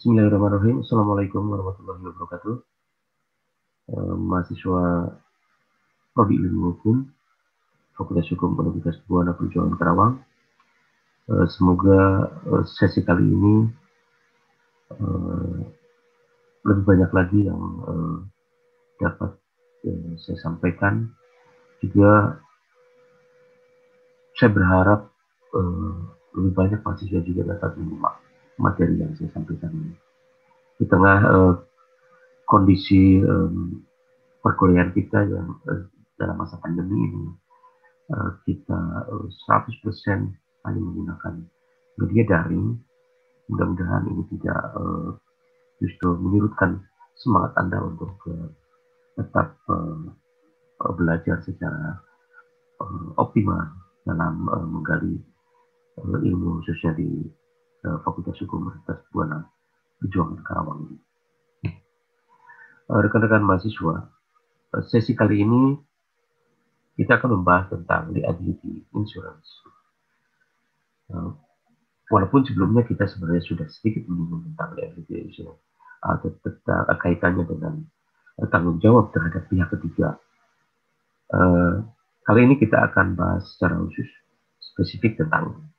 Bismillahirrahmanirrahim. Assalamualaikum warahmatullahi wabarakatuh. Mahasiswa Prodi Ilmu Hukum, Fakultas Hukum Universitas Buana Perjuangan Karawang. Semoga sesi kali ini lebih banyak lagi yang dapat saya sampaikan. Juga saya berharap lebih banyak mahasiswa juga dapat menyimak materi yang saya sampaikan ini. Di tengah kondisi perkuliahan kita yang dalam masa pandemi ini, kita 100% hanya menggunakan media daring. Mudah-mudahan ini tidak justru menyurutkan semangat Anda untuk tetap belajar secara optimal dalam menggali ilmu khususnya di Fakultas Hukum Universitas Buana Perjuangan Karawang ini. Rekan-rekan mahasiswa, sesi kali ini kita akan membahas tentang liability insurance. Walaupun sebelumnya kita sebenarnya sudah sedikit menyinggung tentang liability insurance atau tentang kaitannya dengan tanggung jawab terhadap pihak ketiga. Kali ini kita akan bahas secara khusus spesifik tentang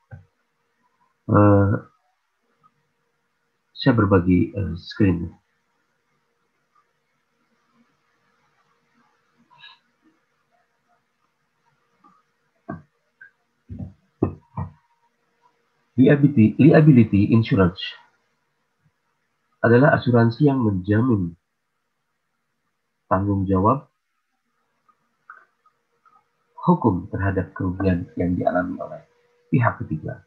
saya berbagi screen. Liability insurance adalah asuransi yang menjamin tanggung jawab hukum terhadap kerugian yang dialami oleh pihak ketiga,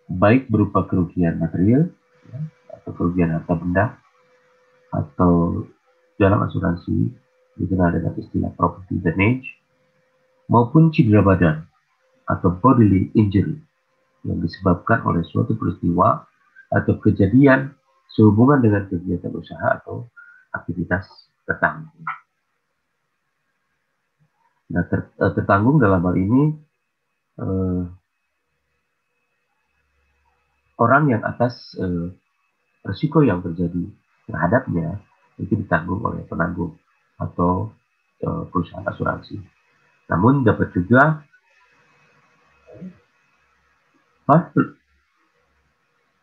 baik berupa kerugian material atau kerugian harta benda, atau dalam asuransi dikenal dengan istilah property damage, maupun cedera badan atau bodily injury yang disebabkan oleh suatu peristiwa atau kejadian sehubungan dengan kegiatan usaha atau aktivitas tertanggung. Nah, tertanggung dalam hal ini orang yang atas risiko yang terjadi terhadapnya itu ditanggung oleh penanggung atau perusahaan asuransi. Namun dapat juga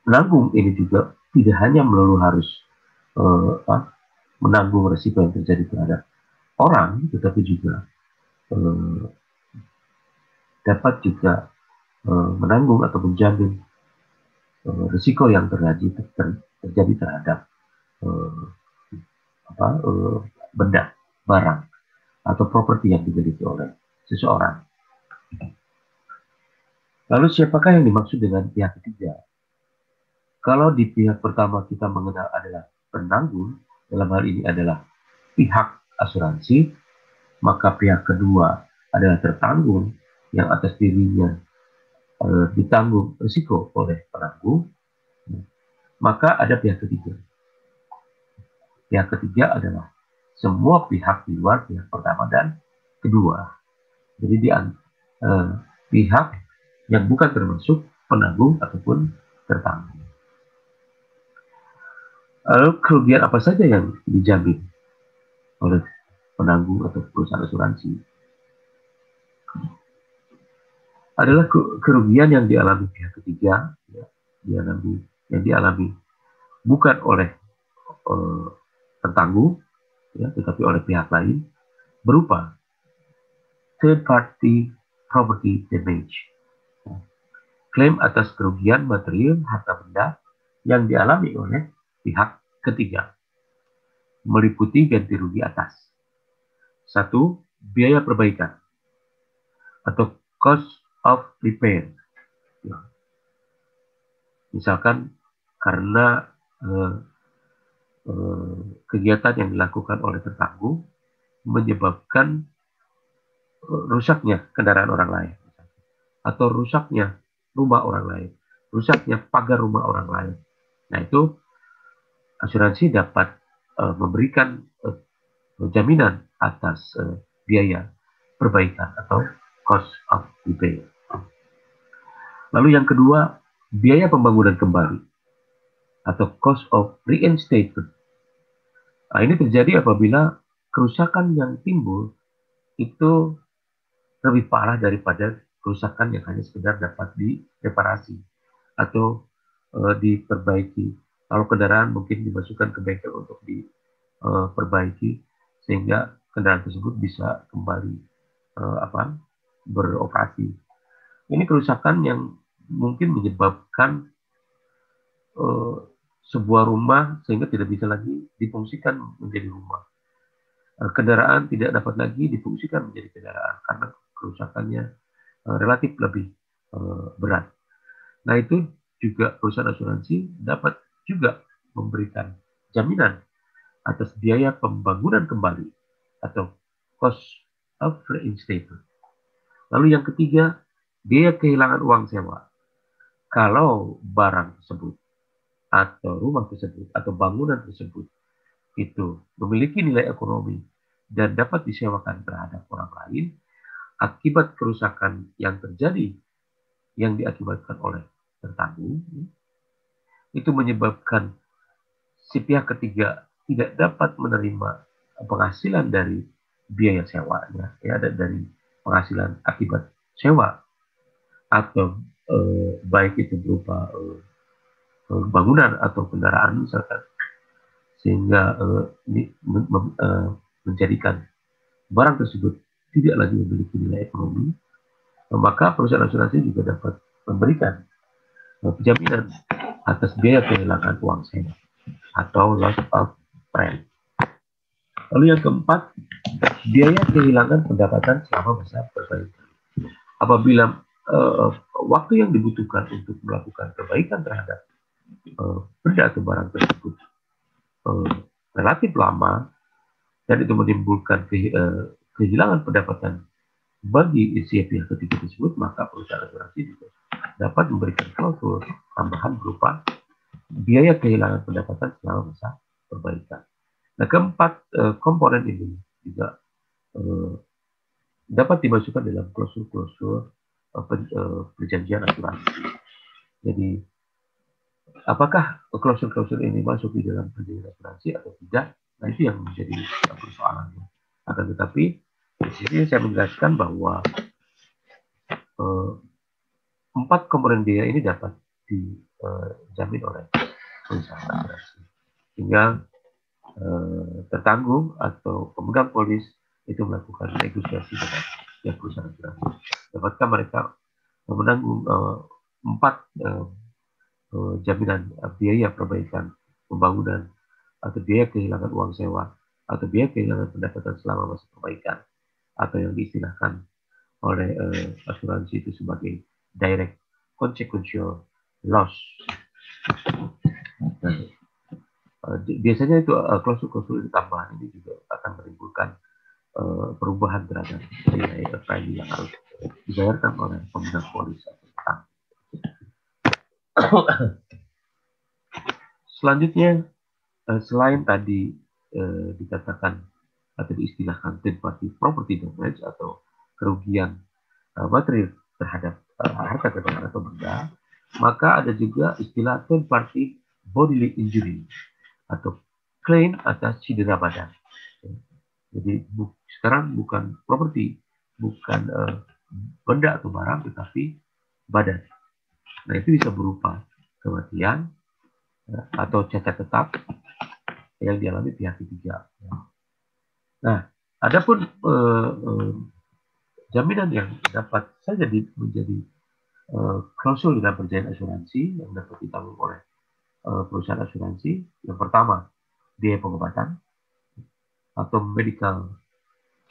penanggung ini juga tidak hanya melulu harus menanggung risiko yang terjadi terhadap orang, tetapi juga dapat juga menanggung atau menjamin risiko yang terjadi terhadap benda, barang, atau properti yang dimiliki oleh seseorang. Lalu siapakah yang dimaksud dengan pihak ketiga? Kalau di pihak pertama kita mengenal adalah penanggung, dalam hal ini adalah pihak asuransi, maka pihak kedua adalah tertanggung yang atas dirinya ditanggung risiko oleh penanggung. Maka ada pihak ketiga. Pihak ketiga adalah semua pihak di luar pihak pertama dan kedua. Jadi pihak yang bukan termasuk penanggung ataupun tertanggung. Lalu kerugian apa saja yang dijamin oleh penanggung atau perusahaan asuransi? Adalah kerugian yang dialami pihak ketiga, yang dialami bukan oleh tertanggung, tetapi oleh pihak lain, berupa third party property damage, klaim atas kerugian material harta benda yang dialami oleh pihak ketiga, meliputi ganti rugi atas. 1. Biaya perbaikan atau cost of repair. Misalkan karena kegiatan yang dilakukan oleh tertanggung menyebabkan rusaknya kendaraan orang lain, atau rusaknya rumah orang lain, rusaknya pagar rumah orang lain. Nah, itu asuransi dapat memberikan jaminan atas biaya perbaikan atau cost of repair. Lalu yang kedua, biaya pembangunan kembali atau cost of reinstatement. Nah, ini terjadi apabila kerusakan yang timbul itu lebih parah daripada kerusakan yang hanya sekedar dapat direparasi atau diperbaiki. Kalau kendaraan mungkin dimasukkan ke bengkel untuk diperbaiki sehingga kendaraan tersebut bisa kembali beroperasi. Ini kerusakan yang mungkin menyebabkan sebuah rumah sehingga tidak bisa lagi difungsikan menjadi rumah. Kendaraan tidak dapat lagi difungsikan menjadi kendaraan karena kerusakannya relatif lebih berat. Nah, itu juga perusahaan asuransi dapat juga memberikan jaminan atas biaya pembangunan kembali atau cost of reinstatement. Lalu yang ketiga, biaya kehilangan uang sewa. Kalau barang tersebut atau rumah tersebut atau bangunan tersebut itu memiliki nilai ekonomi dan dapat disewakan terhadap orang lain, akibat kerusakan yang terjadi yang diakibatkan oleh tertanggung, itu menyebabkan si pihak ketiga tidak dapat menerima penghasilan dari biaya sewanya, ya, dari penghasilan akibat sewa atau baik itu berupa bangunan atau kendaraan misalkan, sehingga ini menjadikan barang tersebut tidak lagi memiliki nilai ekonomi, maka perusahaan asuransi juga dapat memberikan penjaminan atas biaya kehilangan uang sewa atau loss of rent. Lalu yang keempat, biaya kehilangan pendapatan selama masa perbaikan. Apabila waktu yang dibutuhkan untuk melakukan perbaikan terhadap benda atau barang tersebut relatif lama dan itu menimbulkan kehilangan pendapatan bagi si pihak ketiga tersebut, maka perusahaan asuransi juga dapat memberikan klausul tambahan berupa biaya kehilangan pendapatan selama masa perbaikan. Nah, keempat komponen ini juga dapat dimasukkan dalam klausul-klausul perjanjian asuransi. Jadi, apakah klausul-klausul ini masuk di dalam perjanjian asuransi atau tidak? Nah, itu yang menjadi persoalannya. Akan tetapi, di sini saya menjelaskan bahwa 4 komponen biaya ini dapat dijamin oleh perusahaan asuransi. Sehingga tertanggung atau pemegang polis itu melakukan negosiasi dengan pihak perusahaan asuransi. Dapatkah mereka menanggung 4 jaminan biaya perbaikan pembangunan atau biaya kehilangan uang sewa atau biaya kehilangan pendapatan selama masa perbaikan atau yang diistilahkan oleh asuransi itu sebagai direct consequential loss. Nah, biasanya itu klausul-klausul tambahan ini juga akan menimbulkan perubahan terhadap nilai premi yang harus dibayarkan oleh pemegang polis atau utang. Selanjutnya, selain tadi dikatakan atau diistilahkan third party property damage atau kerugian material terhadap harta kekayaan atau benda, maka ada juga istilah third party bodily injury atau klaim atas cedera badan. Jadi sekarang bukan properti, bukan benda atau barang, tetapi badan. Nah, itu bisa berupa kematian atau cacat tetap yang dialami pihak ketiga. Nah, adapun jaminan yang dapat saja menjadi klausul dalam perjanjian asuransi yang dapat ditanggung oleh perusahaan asuransi, yang pertama biaya pengobatan atau medical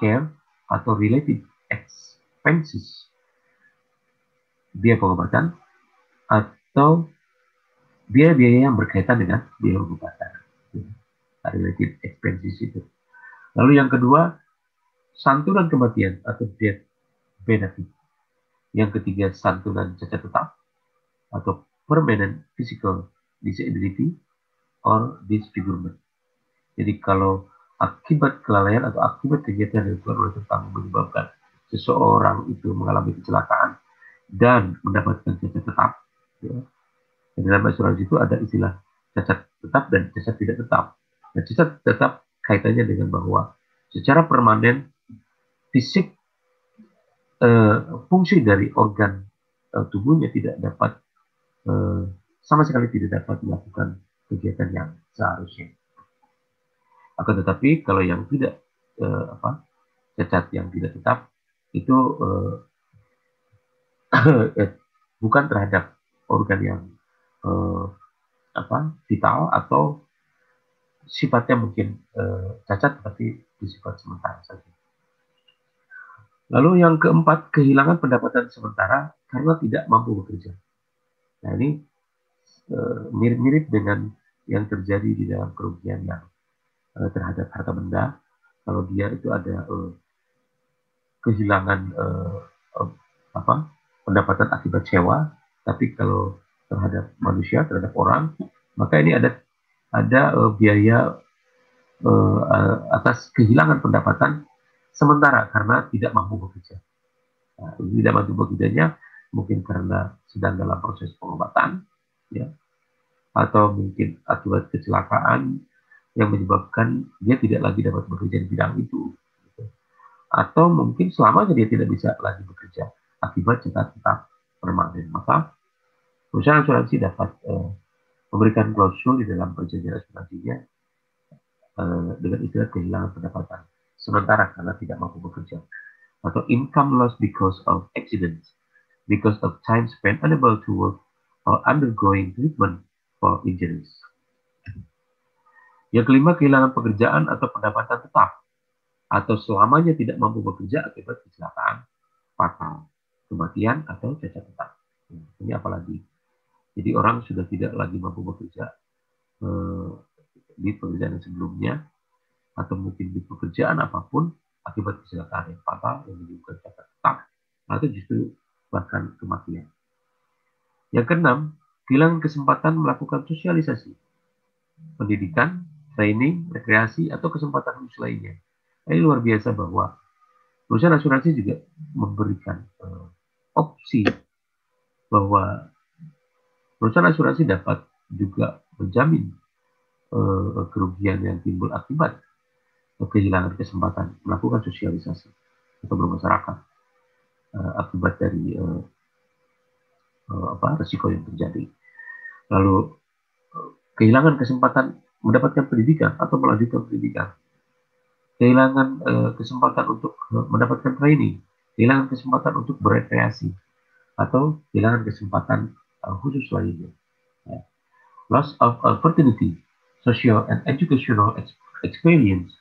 care atau related expenses, biaya pengobatan atau biaya-biaya yang berkaitan dengan biaya pengobatan, related expenses itu. Lalu yang kedua, santunan kematian atau death benefit. Yang ketiga, santunan cacat tetap atau permanent physical disability or disfigurement. Jadi kalau akibat kelalaian atau akibat kegiatan yang dilakukan oleh tertanggung menyebabkan seseorang itu mengalami kecelakaan dan mendapatkan cacat tetap, ya, Di dalam asuransi itu ada istilah cacat tetap dan cacat tidak tetap. Nah, cacat tetap kaitannya dengan bahwa secara permanen fisik fungsi dari organ tubuhnya tidak dapat sama sekali tidak dapat melakukan kegiatan yang seharusnya. Akan tetapi kalau yang tidak cacat yang tidak tetap itu bukan terhadap organ yang vital atau sifatnya mungkin cacat tapi bersifat sementara saja. Lalu yang keempat, kehilangan pendapatan sementara karena tidak mampu bekerja. Nah ini mirip-mirip dengan yang terjadi di dalam kerugian yang terhadap harta benda. Kalau dia itu ada kehilangan pendapatan akibat sewa, tapi kalau terhadap manusia, terhadap orang, maka ini ada biaya atas kehilangan pendapatan sementara karena tidak mampu bekerja. Nah, tidak mampu bekerjanya mungkin karena sedang dalam proses pengobatan, ya, atau mungkin akibat kecelakaan yang menyebabkan dia tidak lagi dapat bekerja di bidang itu, gitu. Atau mungkin selamanya dia tidak bisa lagi bekerja akibat cacat tetap permanen. Maka perusahaan asuransi dapat memberikan klausul di dalam perjanjian asuransinya dengan istilah kehilangan pendapatan sementara karena tidak mampu bekerja, atau income loss because of accidents, because of time spent unable to work or undergoing treatment for injuries. Yang kelima, kehilangan pekerjaan atau pendapatan tetap atau selamanya tidak mampu bekerja akibat kecelakaan fatal, kematian atau cacat tetap. Ini apalagi. Jadi orang sudah tidak lagi mampu bekerja di pekerjaan sebelumnya atau mungkin di pekerjaan apapun akibat kecelakaan yang fatal yang menyebabkan cacat tetap atau justru bahkan kematian. Yang keenam, kehilangan kesempatan melakukan sosialisasi, pendidikan, training, rekreasi, atau kesempatan khusus lainnya. Ini luar biasa bahwa perusahaan asuransi juga memberikan opsi bahwa perusahaan asuransi dapat juga menjamin kerugian yang timbul akibat kehilangan kesempatan melakukan sosialisasi atau bermasyarakat akibat dari risiko yang terjadi. Lalu kehilangan kesempatan mendapatkan pendidikan atau melanjutkan pendidikan, kehilangan kesempatan untuk mendapatkan training, kehilangan kesempatan untuk berekreasi, atau kehilangan kesempatan khusus lainnya. Loss of opportunity, social and educational experience,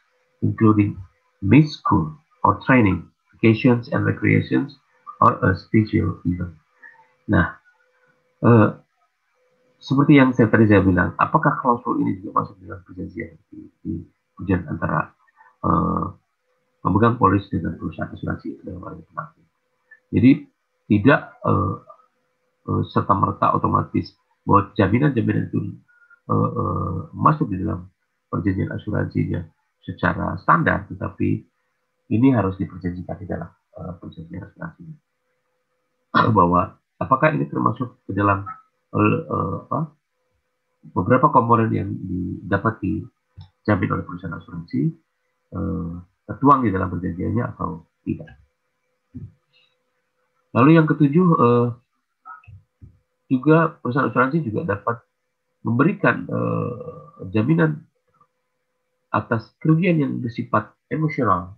including missed school or training, vacations and recreations, or a special event. Nah, seperti yang tadi saya bilang, apakah klausul ini juga masuk dalam perjanjian di perjanjian antara pemegang polis dengan perusahaan asuransi dalam hal ini? Jadi tidak serta merta otomatis bahwa jaminan-jaminan itu masuk di dalam perjanjian asuransinya secara standar, tetapi ini harus diperjanjikan di dalam perjanjian asuransi bahwa apakah ini termasuk ke dalam beberapa komponen yang dapat dijamin oleh perusahaan asuransi tertuang di dalam perjanjiannya atau tidak. Lalu yang ketujuh, juga perusahaan asuransi juga dapat memberikan jaminan atas kerugian yang bersifat emosional,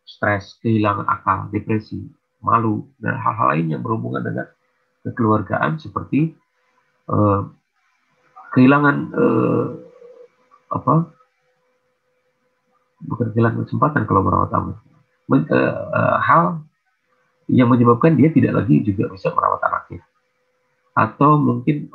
stres, kehilangan akal, depresi, malu, dan hal-hal lain yang berhubungan dengan kekeluargaan seperti kehilangan bukan kehilangan kesempatan kalau merawat anak, hal yang menyebabkan dia tidak lagi juga bisa merawat anaknya, atau mungkin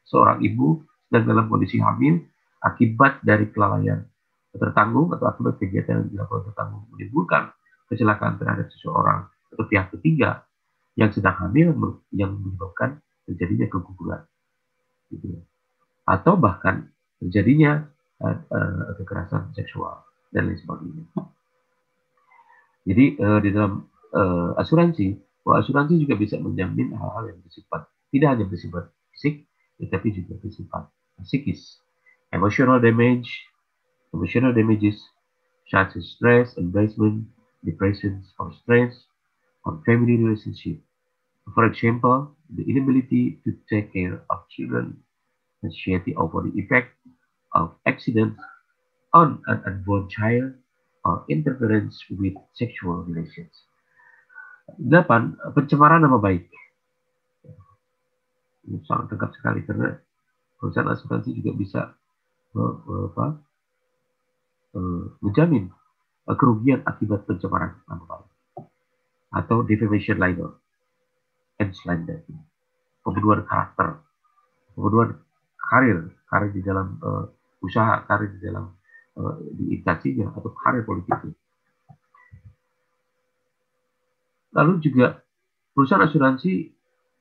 seorang ibu sedang dalam kondisi hamil akibat dari kelalaian tertanggung atau akibat kegiatan yang dilakukan tertanggung menimbulkan kecelakaan terhadap seseorang atau pihak ketiga yang sedang hamil yang menyebabkan terjadinya keguguran, gitu. Atau bahkan terjadinya kekerasan seksual dan lain sebagainya. Jadi di dalam asuransi juga bisa menjamin hal-hal yang bersifat tidak hanya bersifat fisik, tetapi juga bersifat psikis. Emotional damages such as stress, embarrassment, depression, or stress on family relationship. For example, the inability to take care of children, anxiety over the effect of accidents on an unborn child, or interference with sexual relations. 8. Pencemaran nama baik. Ini sangat lengkap sekali karena perusahaan asuransi juga bisa menjamin kerugian akibat pencemaran nama baik atau defamation libel and slander, pembunuhan karakter, pembunuhan karir di dalam usaha, karir di dalam di instansinya atau karir politiknya. Lalu juga perusahaan asuransi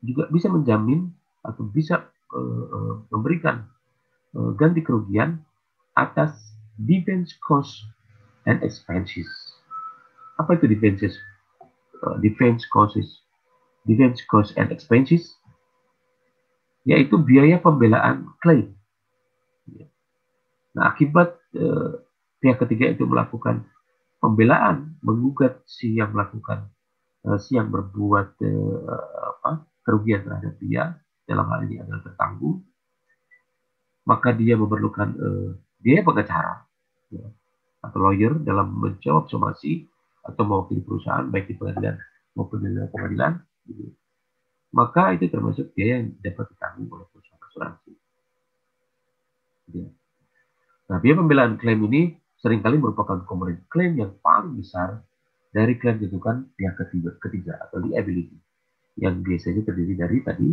juga bisa menjamin atau bisa memberikan ganti kerugian atas defense cost and expenses. Apa itu defense cost and expenses? Yaitu biaya pembelaan klaim. Nah, akibat pihak ketiga itu melakukan pembelaan, menggugat si yang melakukan, si yang berbuat kerugian terhadap dia, dalam hal ini adalah tertanggung, maka dia memerlukan biaya pengacara atau lawyer dalam menjawab somasi atau mewakili perusahaan baik di pengadilan maupun di luar pengadilan, maka itu termasuk biaya yang dapat ditanggung oleh perusahaan asuransi. Nah, biaya pembelaan klaim ini seringkali merupakan komponen klaim yang paling besar dari klaim ditentukan pihak ketiga atau liability, yang biasanya terdiri dari tadi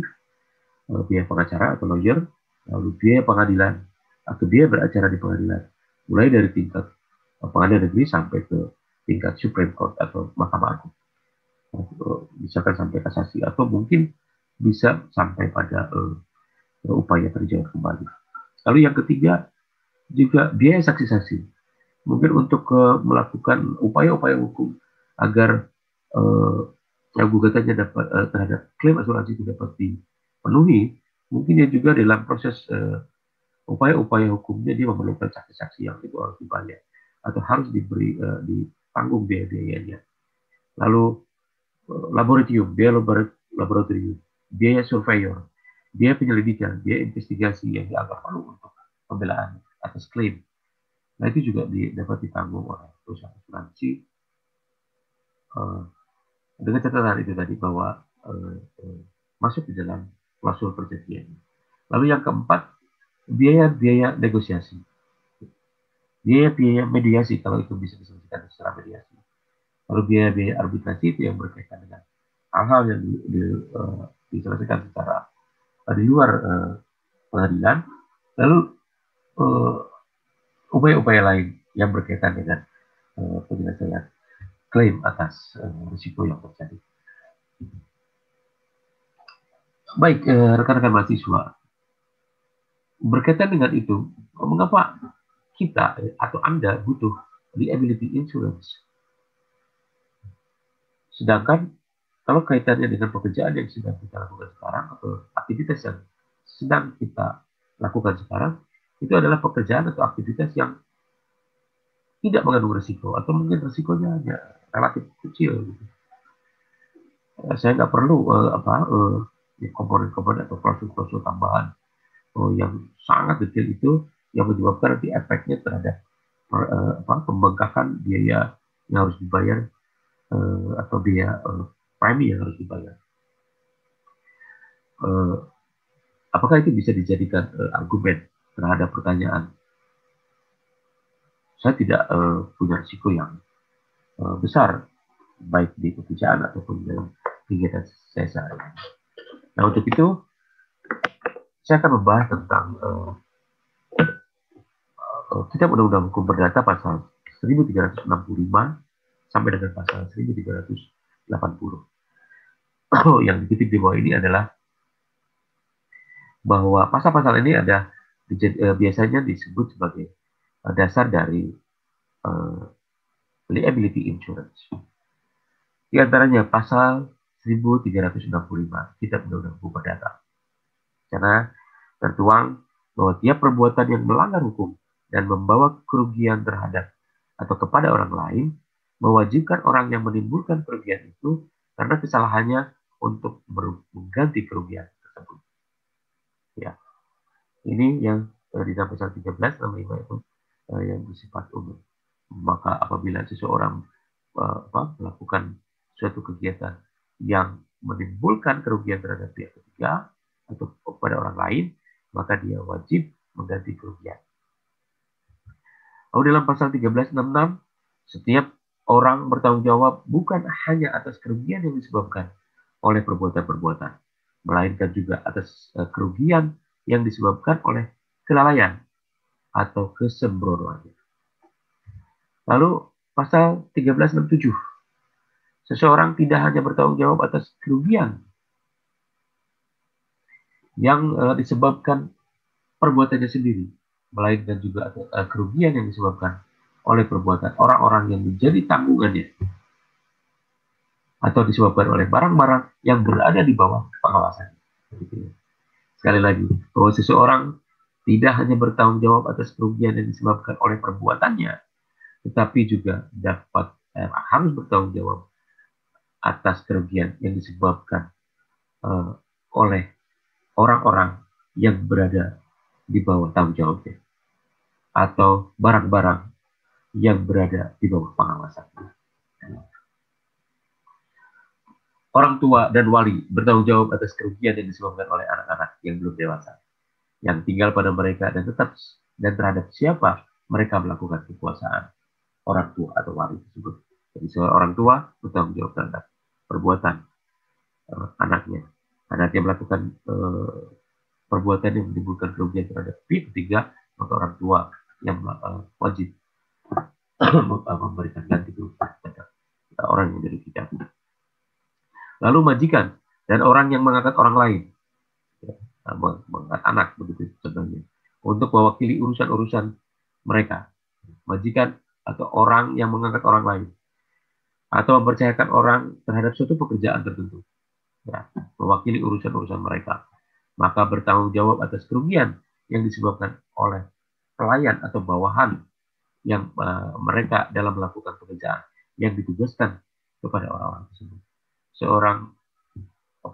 biaya pengacara atau lawyer, lalu biaya pengadilan atau biaya beracara di pengadilan, mulai dari tingkat pengadilan negeri sampai ke tingkat Supreme Court atau Mahkamah Agung, misalkan sampai kasasi, atau mungkin bisa sampai pada upaya peninjauan kembali. Lalu yang ketiga juga biaya saksi-saksi, mungkin untuk melakukan upaya-upaya hukum agar gugatannya dapat terhadap klaim asuransi itu dapat dipenuhi. Mungkin ya juga dalam proses upaya-upaya hukumnya dia memerlukan saksi-saksi yang itu harus dibayar atau harus diberi ditanggung biaya-biayanya. Lalu laboratorium, biaya surveyor, biaya penyelidikan, biaya investigasi yang dianggap perlu untuk pembelaan atas klaim. Nah, itu juga dapat ditanggung oleh perusahaan asuransi dengan catatan itu tadi bahwa masuk di dalam klausul perjanjian. Lalu yang keempat, biaya-biaya negosiasi, biaya-biaya mediasi kalau itu bisa diselesaikan secara mediasi. Lalu biaya-biaya arbitrasi itu yang berkaitan dengan hal-hal yang diselesaikan secara di luar pengadilan. Lalu upaya-upaya lain yang berkaitan dengan penyelesaian klaim atas risiko yang terjadi. Baik, rekan-rekan mahasiswa, berkaitan dengan itu, mengapa kita atau Anda butuh liability insurance? Sedangkan kalau kaitannya dengan pekerjaan yang sedang kita lakukan sekarang atau aktivitas yang sedang kita lakukan sekarang, itu adalah pekerjaan atau aktivitas yang tidak mengandung risiko atau mungkin risikonya hanya relatif kecil. Saya nggak perlu komponen-komponen atau klausul-klausul tambahan yang sangat detail itu yang menyebabkan nanti efeknya terhadap pembengkakan biaya yang harus dibayar atau biaya premi yang harus dibayar. Apakah itu bisa dijadikan argumen terhadap pertanyaan? Saya tidak punya risiko yang besar, baik di pekerjaan ataupun dalam kegiatan saya sehari-hari. Nah, untuk itu saya akan membahas tentang Kitab Undang-Undang Hukum Perdata pasal 1365 sampai dengan pasal 1380. Yang dikutip di bawah ini adalah bahwa pasal-pasal ini ada biasanya disebut sebagai dasar dari liability insurance. Di antaranya pasal 1365 Kitab Undang-Undang Hukum Perdata. Karena tertuang bahwa tiap perbuatan yang melanggar hukum dan membawa kerugian terhadap atau kepada orang lain mewajibkan orang yang menimbulkan kerugian itu karena kesalahannya untuk mengganti kerugian tersebut. Ya, ini yang di dalam pasal 13 65 itu yang bersifat umum. Maka apabila seseorang melakukan suatu kegiatan yang menimbulkan kerugian terhadap pihak ketiga atau kepada orang lain, maka dia wajib mengganti kerugian. Lalu dalam pasal 1366, setiap orang bertanggung jawab bukan hanya atas kerugian yang disebabkan oleh perbuatan-perbuatan, melainkan juga atas kerugian yang disebabkan oleh kelalaian atau kesembronoan. Lalu pasal 1367, seseorang tidak hanya bertanggung jawab atas kerugian yang disebabkan perbuatannya sendiri, melainkan juga kerugian yang disebabkan oleh perbuatan orang-orang yang menjadi tanggungannya atau disebabkan oleh barang-barang yang berada di bawah pengawasan. Sekali lagi, bahwa seseorang tidak hanya bertanggung jawab atas kerugian yang disebabkan oleh perbuatannya, tetapi juga dapat harus bertanggung jawab atas kerugian yang disebabkan oleh orang-orang yang berada di bawah tanggung jawabnya atau barang-barang yang berada di bawah pengawasan. Orang tua dan wali bertanggung jawab atas kerugian yang disebabkan oleh anak-anak yang belum dewasa, yang tinggal pada mereka dan terhadap siapa mereka melakukan kekuasaan orang tua atau wali tersebut. Jadi seorang orang tua bertanggung jawab terhadap perbuatan anaknya. Anaknya melakukan perbuatan yang menimbulkan kerugian terhadap pihak ketiga, maka orang tua yang wajib memberikan ganti kerugian terhadap orang yang dirugikan. Lalu majikan dan orang yang mengangkat orang lain, mengangkat anak begitu sebenarnya, untuk mewakili urusan-urusan mereka. Majikan atau orang yang mengangkat orang lain atau mempercayakan orang terhadap suatu pekerjaan tertentu, ya, mewakili urusan-urusan mereka, maka bertanggung jawab atas kerugian yang disebabkan oleh pelayan atau bawahan yang mereka dalam melakukan pekerjaan yang ditugaskan kepada orang-orang tersebut. Seorang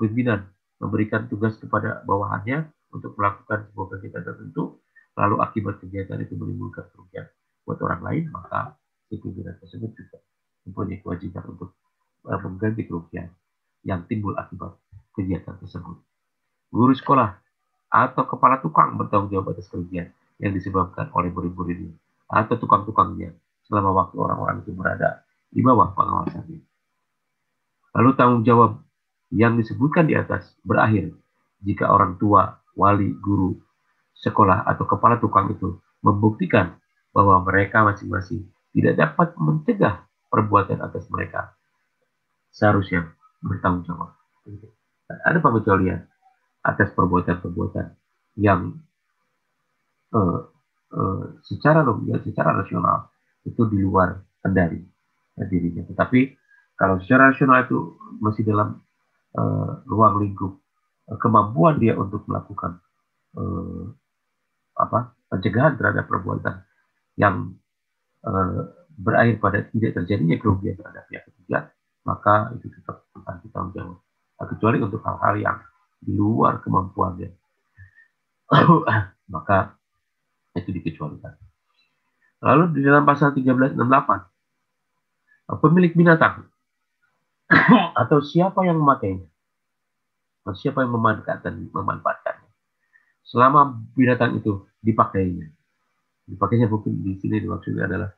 pimpinan memberikan tugas kepada bawahannya untuk melakukan sebuah kegiatan tertentu, lalu akibat kegiatan itu menimbulkan kerugian buat orang lain, maka si pimpinan tersebut juga mempunyai kewajiban untuk mengganti kerugian yang timbul akibat kegiatan tersebut. Guru sekolah atau kepala tukang bertanggung jawab atas kerugian yang disebabkan oleh murid-muridnya atau tukang-tukangnya selama waktu orang-orang itu berada di bawah pengawasannya. Lalu tanggung jawab yang disebutkan di atas berakhir jika orang tua, wali, guru, sekolah, atau kepala tukang itu membuktikan bahwa mereka masing-masing tidak dapat mencegah perbuatan atas mereka, seharusnya bertanggung jawab. Ada pengecualian atas perbuatan-perbuatan yang secara rasional itu di luar kendali dirinya. Tetapi kalau secara rasional itu masih dalam ruang lingkup kemampuan dia untuk melakukan pencegahan terhadap perbuatan yang berakhir pada tidak terjadinya kerugian terhadap pihak ketiga, maka itu tetap akan ditanggung jawab. Kecuali untuk hal-hal yang di luar kemampuannya, maka itu dikecualikan. Lalu di dalam pasal 1368, pemilik binatang atau siapa yang memakainya, atau siapa yang memanfaatkannya, selama binatang itu dipakainya mungkin di sini dimaksudnya adalah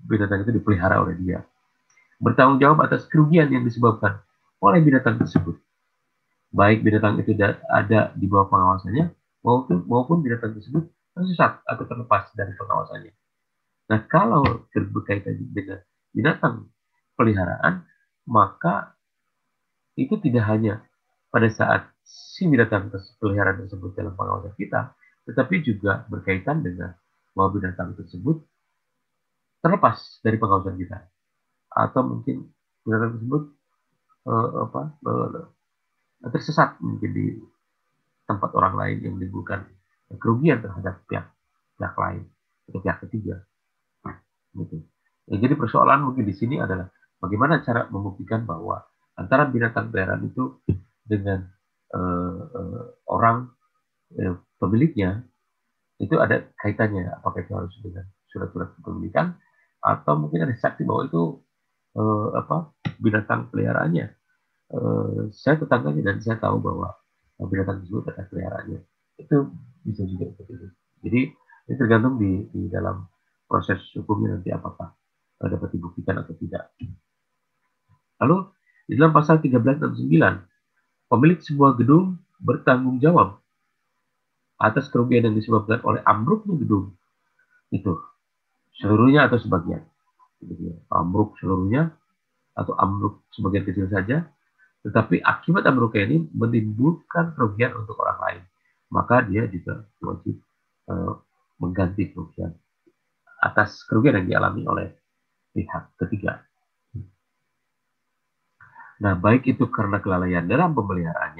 binatang itu dipelihara oleh dia, bertanggung jawab atas kerugian yang disebabkan oleh binatang tersebut, baik binatang itu ada di bawah pengawasannya maupun binatang tersebut tersesat atau terlepas dari pengawasannya. Nah, kalau berkaitan dengan binatang peliharaan, maka itu tidak hanya pada saat si binatang peliharaan tersebut dalam pengawasan kita, tetapi juga berkaitan dengan bahwa binatang tersebut terlepas dari pengawasan kita, atau mungkin binatang tersebut tersesat mungkin tempat orang lain yang menimbulkan kerugian terhadap pihak lain atau pihak ketiga. Gitu. Ya, jadi persoalan mungkin di sini adalah bagaimana cara membuktikan bahwa antara binatang peliharaan itu dengan orang pemiliknya itu ada kaitannya, apakah itu harus dengan surat-surat kepemilikan atau mungkin ada saksi bahwa itu binatang peliharaannya. Saya tetangganya dan saya tahu bahwa binatang tersebut adalah peliharaannya. Itu bisa juga seperti itu. Jadi ini tergantung di dalam proses hukumnya nanti apakah dapat dibuktikan atau tidak. Lalu di dalam pasal 1369, pemilik sebuah gedung bertanggung jawab atas kerugian yang disebabkan oleh ambruknya gedung itu seluruhnya atau sebagian. Ambruk seluruhnya atau ambruk sebagian kecil saja, tetapi akibat ambruknya ini menimbulkan kerugian untuk orang lain, maka dia juga wajib mengganti kerugian atas kerugian yang dialami oleh pihak ketiga. Nah, baik itu karena kelalaian dalam pemeliharaan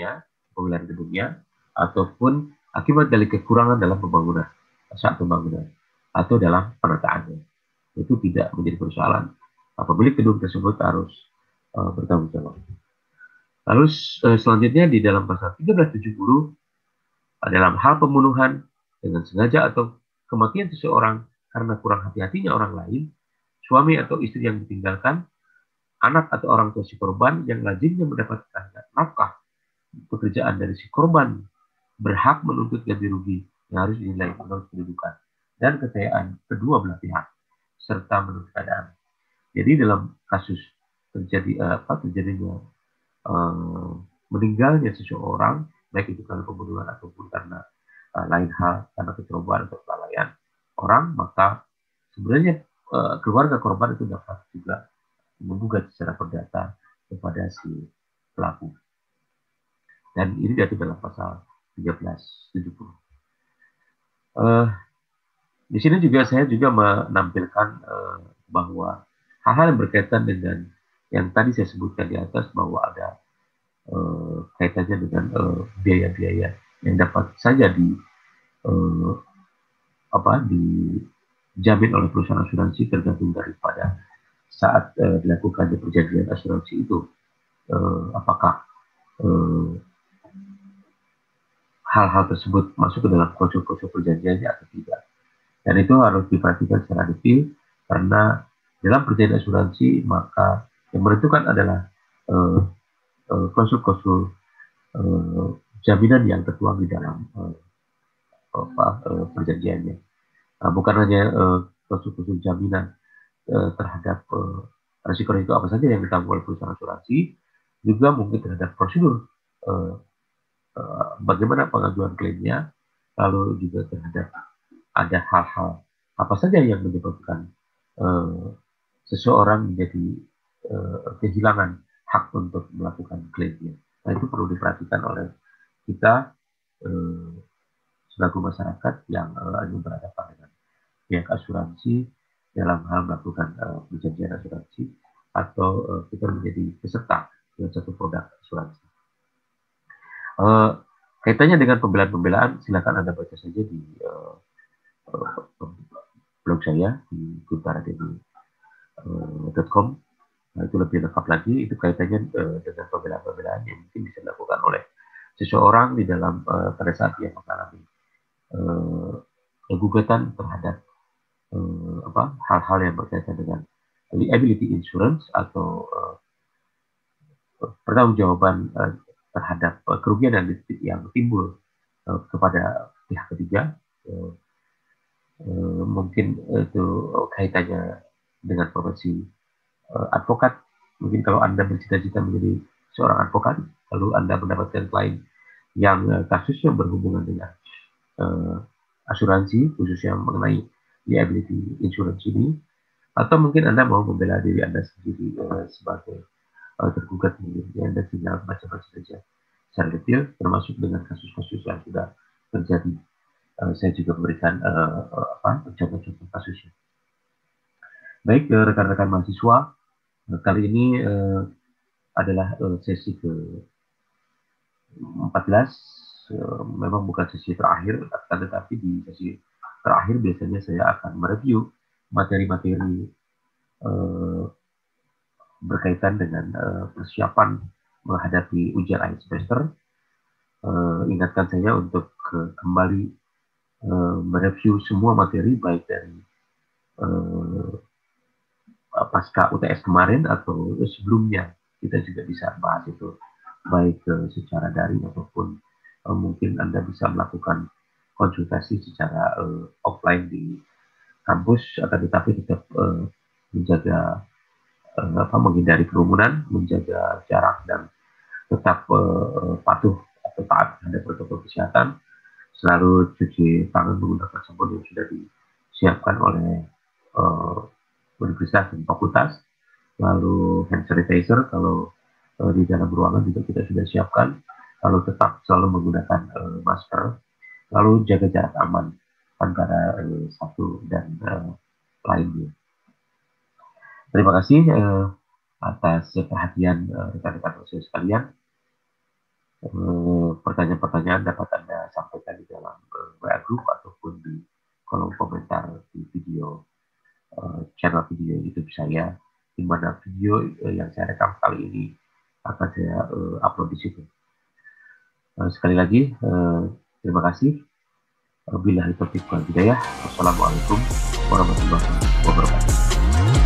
gedungnya, ataupun akibat dari kekurangan dalam pembangunan, saat pembangunan, atau dalam penataannya. Itu tidak menjadi persoalan. Pemilik gedung tersebut harus bertanggung jawab. Lalu selanjutnya di dalam pasal 1370, dalam hal pembunuhan dengan sengaja atau kematian seseorang karena kurang hati-hatinya orang lain, suami atau istri yang ditinggalkan, anak atau orang tua si korban yang lazimnya mendapatkan nafkah pekerjaan dari si korban berhak menuntut ganti rugi yang harus dinilai menurut kedudukan dan kekayaan kedua belah pihak serta menurut keadaan. Jadi dalam kasus terjadinya meninggalnya seseorang, baik itu karena pembunuhan ataupun karena lain hal, karena kecerobohan atau kelalaian orang, maka sebenarnya keluarga korban itu dapat juga menggugat secara perdata kepada si pelaku. Dan ini diatur dalam pasal 1370. Di sini juga saya juga menampilkan bahwa hal-hal yang berkaitan dengan yang tadi saya sebutkan di atas, bahwa ada kaitannya dengan biaya-biaya yang dapat saja dijamin oleh perusahaan asuransi tergantung daripada saat dilakukannya perjanjian asuransi itu, apakah hal-hal tersebut masuk ke dalam klausul-klausul perjanjiannya atau tidak. Dan itu harus diperhatikan secara detail, karena dalam perjanjian asuransi maka yang menentukan adalah klausul-klausul jaminan yang tertuang di dalam perjanjiannya. Bukan hanya klausul-klausul jaminan terhadap risiko-risiko apa saja yang ditanggung oleh perusahaan asuransi, juga mungkin terhadap prosedur bagaimana pengajuan klaimnya, lalu juga terhadap ada hal-hal apa saja yang menyebabkan seseorang menjadi kehilangan hak untuk melakukan klaimnya. Nah, itu perlu diperhatikan oleh kita selaku masyarakat yang berhadapan dengan pihak asuransi dalam hal melakukan perjanjian asuransi atau kita menjadi peserta dengan satu produk asuransi. Kaitannya dengan pembelaan-pembelaan, silakan Anda baca saja di blog saya di kuntaradeni.com. Nah, itu lebih lengkap lagi, itu kaitannya dengan pembelaan-pembelaan yang mungkin bisa dilakukan oleh seseorang di dalam pada saat dia mengalami gugatan terhadap hal-hal yang berkaitan dengan liability insurance atau pertanggungjawaban terhadap kerugian yang timbul kepada pihak ketiga. Mungkin itu kaitannya dengan profesi advokat. Mungkin kalau Anda bercita-cita menjadi seorang advokat, lalu Anda mendapatkan klien yang kasusnya berhubungan dengan asuransi, khususnya mengenai liability insurance ini, atau mungkin Anda mau membela diri Anda sendiri sebagai tergugat, mungkin ya, Anda tinggal baca-baca saja secara detail, termasuk dengan kasus-kasus yang sudah terjadi. Saya juga memberikan contoh-contoh kasusnya. Baik, rekan-rekan mahasiswa, kali ini adalah sesi ke-14 memang bukan sesi terakhir, tetapi di sesi terakhir biasanya saya akan mereview materi-materi berkaitan dengan persiapan menghadapi ujian akhir semester. Ingatkan saya untuk kembali mereview semua materi, baik dari pasca UTS kemarin atau sebelumnya. Kita juga bisa bahas itu, baik secara daring ataupun mungkin Anda bisa melakukan konsultasi secara offline di kampus, akan tetapi tetap menjaga menghindari kerumunan, menjaga jarak, dan tetap patuh atau taat terhadap protokol kesehatan. Selalu cuci tangan menggunakan sabun yang sudah disiapkan oleh universitas dan fakultas. Lalu hand sanitizer kalau di dalam ruangan juga kita sudah siapkan. Lalu tetap selalu menggunakan masker. Lalu jaga jarak aman antara satu dan lainnya. Terima kasih atas perhatian rekan-rekan dosen sekalian. Pertanyaan-pertanyaan dapat Anda sampaikan di dalam WA Group ataupun di kolom komentar di video channel video YouTube saya, di mana video yang saya rekam kali ini akan saya upload di situ. Sekali lagi, terima kasih. Wabillahi taufiq wal hidayah. Wassalamualaikum warahmatullahi wabarakatuh.